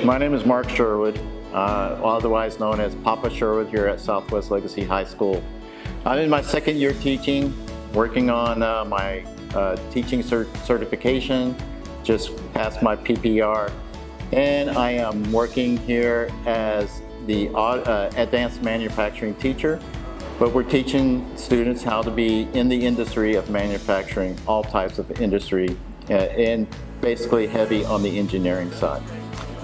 My name is Mark Sherwood, otherwise known as Papa Sherwood here at Southwest Legacy High School. I'm in my second year teaching, working on my teaching certification, just passed my PPR, and I am working here as the advanced manufacturing teacher, but we're teaching students how to be in the industry of manufacturing, all types of industry, and basically heavy on the engineering side.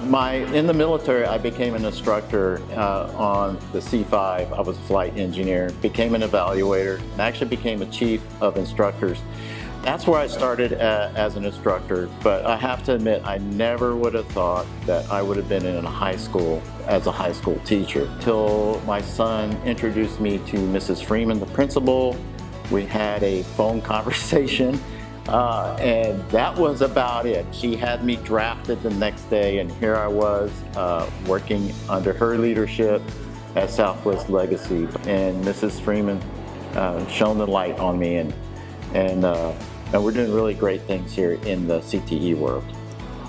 In the military, I became an instructor on the C5. I was a flight engineer, became an evaluator, and actually became a chief of instructors. That's where I started as an instructor, but I have to admit, I never would have thought that I would have been in a high school as a high school teacher. Till my son introduced me to Mrs. Freeman, the principal. We had a phone conversation. And that was about it. She had me drafted the next day, and here I was working under her leadership at Southwest Legacy. And Mrs. Freeman shone the light on me, and we're doing really great things here in the CTE world.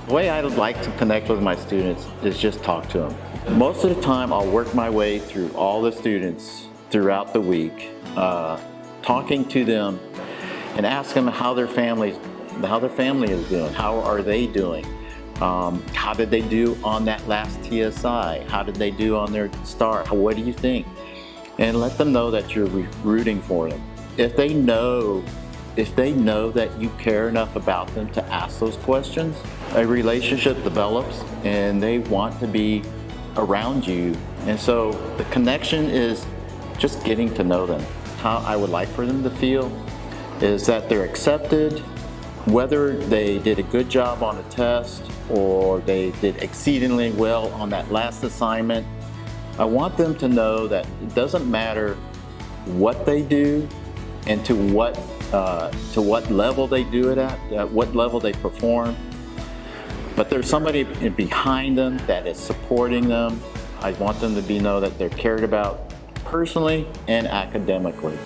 The way I like to connect with my students is just talk to them. Most of the time, I'll work my way through all the students throughout the week, talking to them and ask them how their family is doing. How are they doing? How did they do on that last TSI? How did they do on their STAR? What do you think? And let them know that you're rooting for them. If they know that you care enough about them to ask those questions, a relationship develops and they want to be around you. And so the connection is just getting to know them. How I would like for them to feel is that they're accepted, whether they did a good job on a test or they did exceedingly well on that last assignment. I want them to know that it doesn't matter what they do and to what level they do it at what level they perform, but there's somebody behind them that is supporting them. I want them to know that they're cared about personally and academically.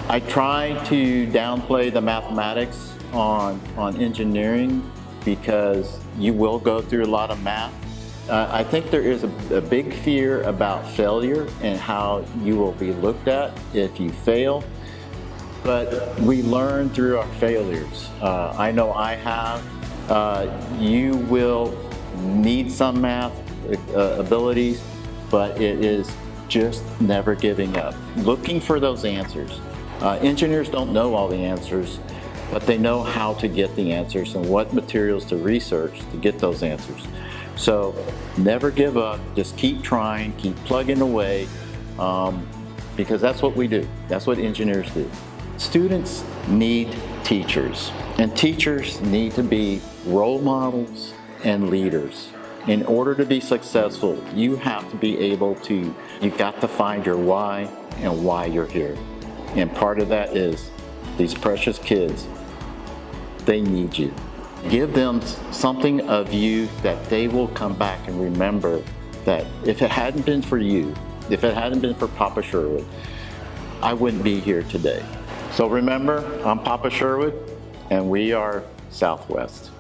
I try to downplay the mathematics on engineering because you will go through a lot of math. I think there is a big fear about failure and how you will be looked at if you fail, but we learn through our failures. I know I have. You will need some math abilities, but it is just never giving up. Looking for those answers. Engineers don't know all the answers, but they know how to get the answers and what materials to research to get those answers. So never give up, just keep trying, keep plugging away, because that's what we do. That's what engineers do. Students need teachers, and teachers need to be role models and leaders. In order to be successful, you have to be able to, you've got to find your why and why you're here. And part of that is these precious kids, they need you. Give them something of you that they will come back and remember that if it hadn't been for you, if it hadn't been for Papa Sherwood, I wouldn't be here today. So remember, I'm Papa Sherwood, and we are Southwest.